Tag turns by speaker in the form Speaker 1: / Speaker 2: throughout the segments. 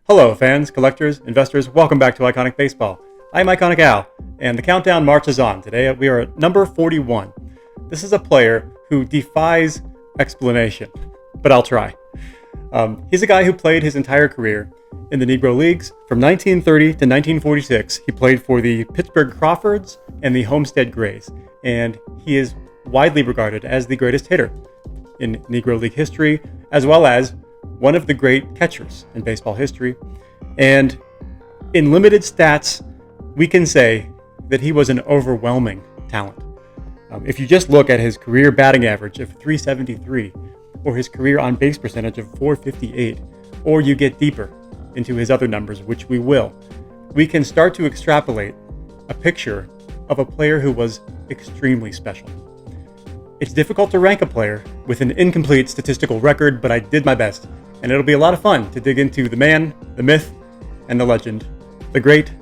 Speaker 1: Hello fans, collectors, investors, welcome back to Iconic Baseball. I'm Iconic Al, and the countdown marches on. Today we are at number 41. This is a player who defies explanation, but I'll try. He's a guy who played his entire career in the Negro Leagues. From 1930 to 1946, he played for the Pittsburgh Crawfords and the Homestead Grays, and he is widely regarded as the greatest hitter in Negro League history, as well as one of the great catchers in baseball history. And in limited stats, we can say that he was an overwhelming talent. If you just look at his career batting average of 373, or his career on base percentage of 458, or you get deeper into his other numbers, which we will, we can start to extrapolate a picture of a player who was extremely special. It's difficult to rank a player with an incomplete statistical record, but I did my best. And it'll be a lot of fun to dig into the man, the myth, and the legend, the great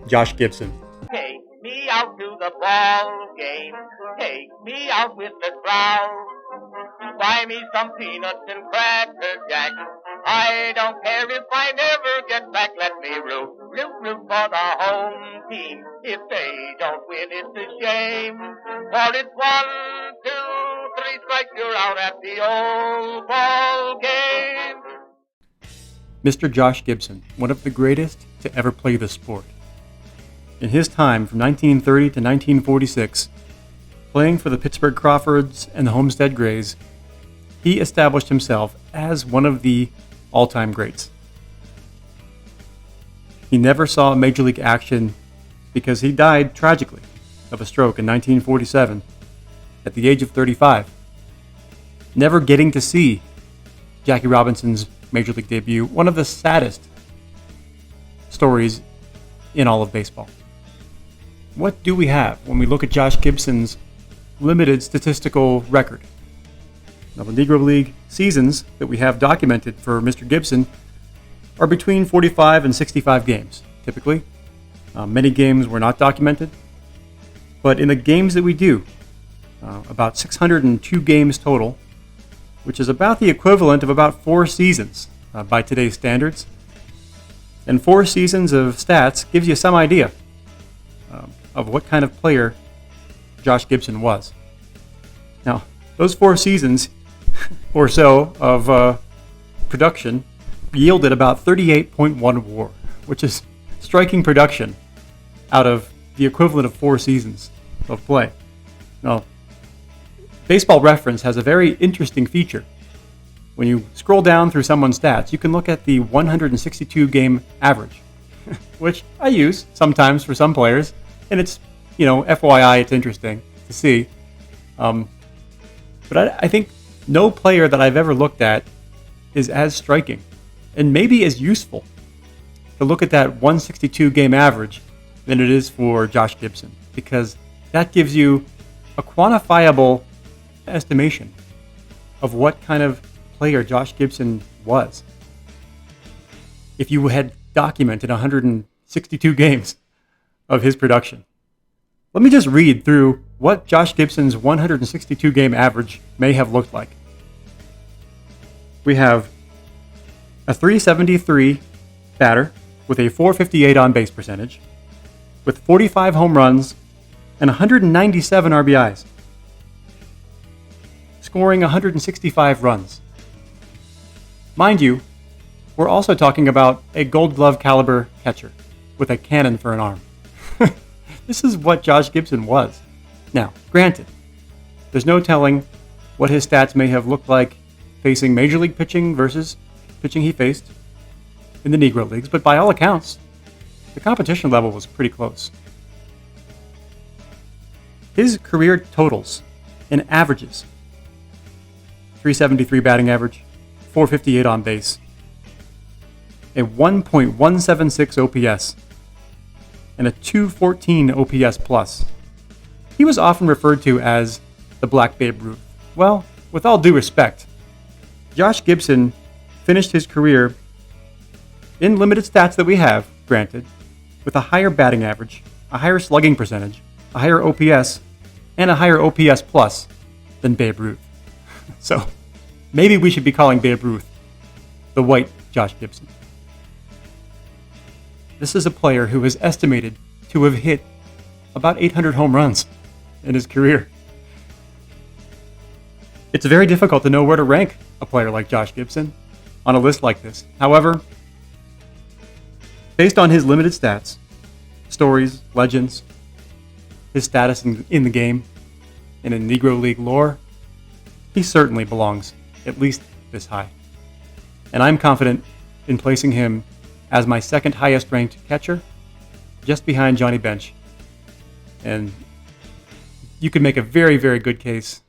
Speaker 1: Josh Gibson.
Speaker 2: Take me out to the ball game. Take me out with the crowd. Buy me some peanuts and cracker jack. I don't care if I never get back. Let me root for the home team. If they don't win, it's a shame. For it's 1, 2, 3 strikes, you're out at the old ball game.
Speaker 1: Mr. Josh Gibson, one of the greatest to ever play the sport. In his time from 1930 to 1946, playing for the Pittsburgh Crawfords and the Homestead Grays, he established himself as one of the all-time greats. He never saw Major League action because he died tragically of a stroke in 1947 at the age of 35, never getting to see Jackie Robinson's Major League debut, one of the saddest stories in all of baseball. What do we have when we look at Josh Gibson's limited statistical record? Now, the Negro League seasons that we have documented for Mr. Gibson are between 45 and 65 games, typically. Many games were not documented, but in the games that we do, about 602 games total, which is about the equivalent of about 4 seasons by today's standards. And 4 seasons of stats gives you some idea of what kind of player Josh Gibson was. Now, those 4 seasons or so of production yielded about 38.1 WAR, which is striking production out of the equivalent of 4 seasons of play. Now, Baseball Reference has a very interesting feature. When you scroll down through someone's stats, you can look at the 162 game average, which I use sometimes for some players, and it's, FYI, it's interesting to see. But I think no player that I've ever looked at is as striking and maybe as useful to look at that 162 game average than it is for Josh Gibson, because that gives you a quantifiable estimation of what kind of player Josh Gibson was. If you had documented 162 games of his production. Let me just read through what Josh Gibson's 162 game average may have looked like. We have a 373 batter with a 458 on base percentage, with 45 home runs and 197 RBIs, scoring 165 runs. Mind you, we're also talking about a Gold Glove caliber catcher with a cannon for an arm. This is what Josh Gibson was. Now, granted, there's no telling what his stats may have looked like facing Major League pitching versus pitching he faced in the Negro Leagues, but by all accounts, the competition level was pretty close. His career totals and averages: 373 batting average, 458 on base, a 1.176 OPS, and a 214 OPS plus. He was often referred to as the Black Babe Ruth. Well, with all due respect, Josh Gibson finished his career in limited stats that we have, granted, with a higher batting average, a higher slugging percentage, a higher OPS, and a higher OPS plus than Babe Ruth. So maybe we should be calling Babe Ruth the white Josh Gibson. This is a player who is estimated to have hit about 800 home runs in his career. It's very difficult to know where to rank a player like Josh Gibson on a list like this. However, based on his limited stats, stories, legends, his status in the game, and in Negro League lore, he certainly belongs at least this high. And I'm confident in placing him as my second highest ranked catcher, just behind Johnny Bench. And you could make a very, very good case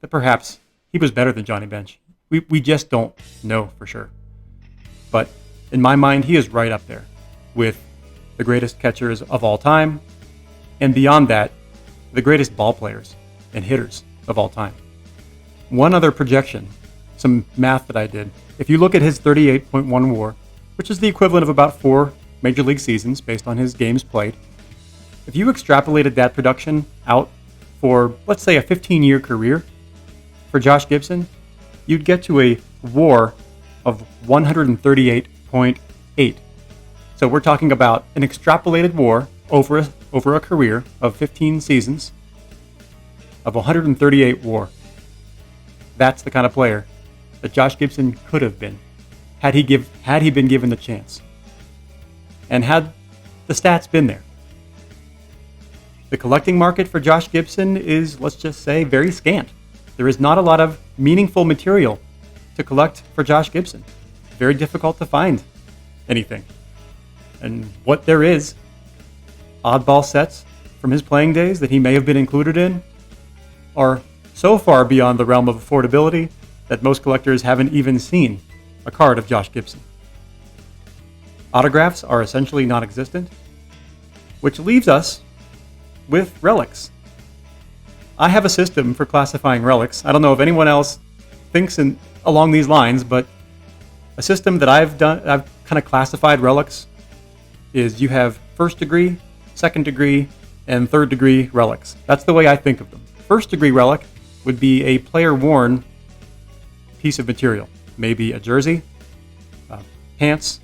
Speaker 1: that perhaps he was better than Johnny Bench. We just don't know for sure. But in my mind, he is right up there with the greatest catchers of all time, and beyond that, the greatest ball players and hitters of all time. One other projection, some math that I did. If you look at his 38.1 WAR, which is the equivalent of about 4 Major League seasons based on his games played, if you extrapolated that production out for, let's say, a 15-year career for Josh Gibson, you'd get to a WAR of 138.8. So we're talking about an extrapolated WAR over a career of 15 seasons of 138 WAR. That's the kind of player that Josh Gibson could have been had he been given the chance, and had the stats been there. The collecting market for Josh Gibson is, let's just say, very scant. There is not a lot of meaningful material to collect for Josh Gibson. Very difficult to find anything. And what there is, oddball sets from his playing days that he may have been included in, are so far beyond the realm of affordability that most collectors haven't even seen a card of Josh Gibson. Autographs are essentially non-existent, which leaves us with relics. I have a system for classifying relics. I don't know if anyone else thinks along these lines, but a system that I've kind of classified relics is you have first degree, second degree, and third degree relics. That's the way I think of them. First degree relic would be a player worn piece of material, maybe a jersey, pants,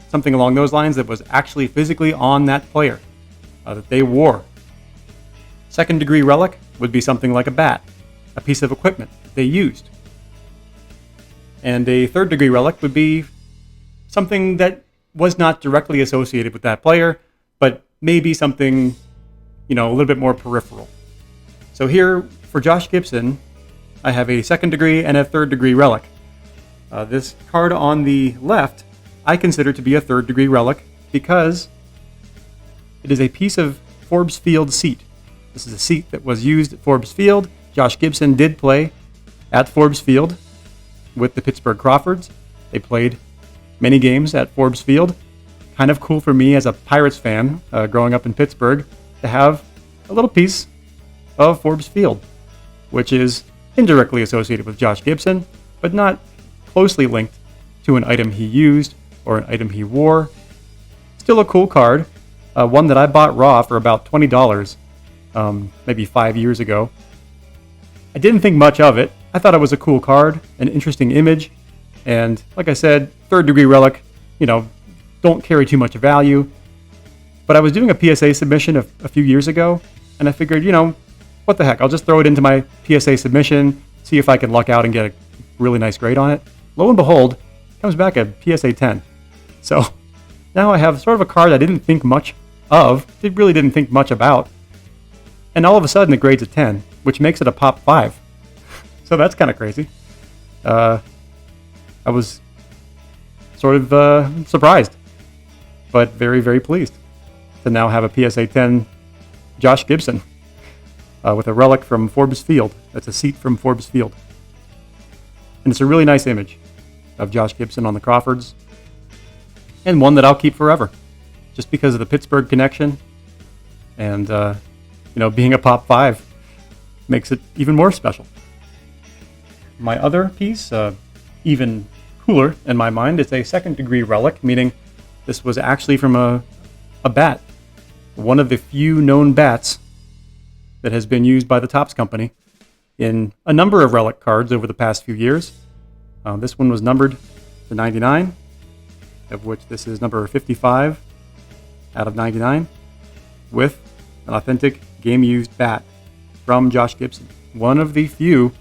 Speaker 1: something along those lines that was actually physically on that player that they wore. Second degree relic would be something like a bat, a piece of equipment that they used. And a third degree relic would be something that was not directly associated with that player, but maybe something, a little bit more peripheral. So here, for Josh Gibson, I have a second degree and a third degree relic. This card on the left, I consider to be a third degree relic because it is a piece of Forbes Field seat. This is a seat that was used at Forbes Field. Josh Gibson did play at Forbes Field with the Pittsburgh Crawfords. They played many games at Forbes Field. Kind of cool for me as a Pirates fan growing up in Pittsburgh to have a little piece of Forbes Field, which is indirectly associated with Josh Gibson, but not closely linked to an item he used or an item he wore. Still a cool card, one that I bought raw for about $20 maybe 5 years ago. I didn't think much of it. I thought it was a cool card, an interesting image, and like I said, third degree relic, don't carry too much value. But I was doing a PSA submission a few years ago, and I figured, what the heck, I'll just throw it into my PSA submission, see if I can luck out and get a really nice grade on it. Lo and behold, it comes back a PSA 10. So now I have sort of a card I didn't think much of, really didn't think much about, and all of a sudden it grades a 10, which makes it a pop 5. So that's kind of crazy. I was sort of surprised, but very, very pleased to now have a PSA 10 Josh Gibson with a relic from Forbes Field. That's a seat from Forbes Field. And it's a really nice image of Josh Gibson on the Crawfords, and one that I'll keep forever, just because of the Pittsburgh connection, and being a pop 5 makes it even more special. My other piece, even cooler in my mind, it's a second degree relic, meaning this was actually from a bat, one of the few known bats that has been used by the Topps Company in a number of relic cards over the past few years. This one was numbered to 99, of which this is number 55. out of 99 with an authentic game-used bat from Josh Gibson. One of the few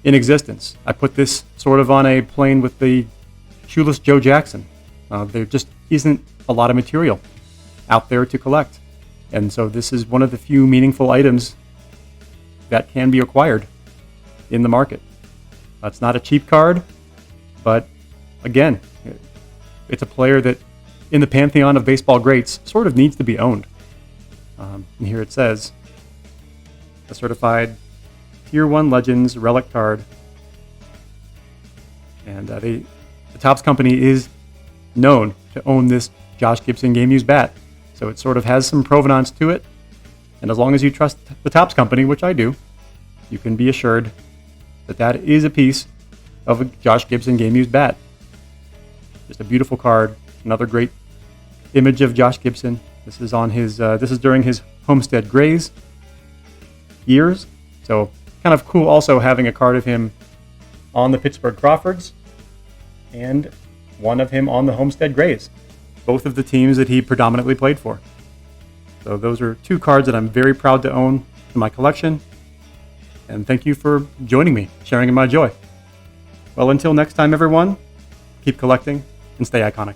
Speaker 1: in existence. I put this sort of on a plane with the Shoeless Joe Jackson. There just isn't a lot of material out there to collect. And so this is one of the few meaningful items that can be acquired in the market. It's not a cheap card, but again, it's a player that in the pantheon of baseball greats sort of needs to be owned. And here it says, a certified Tier 1 Legends relic card. And the Topps company is known to own this Josh Gibson game-used bat. So it sort of has some provenance to it. And as long as you trust the Topps company, which I do, you can be assured that that is a piece of a Josh Gibson game-used bat. Just a beautiful card. Another great image of Josh Gibson. This is on his. This is during his Homestead Grays years. So kind of cool. Also having a card of him on the Pittsburgh Crawfords, and one of him on the Homestead Grays, both of the teams that he predominantly played for. So those are two cards that I'm very proud to own in my collection. And thank you for joining me, sharing in my joy. Well, until next time, everyone, keep collecting and stay iconic.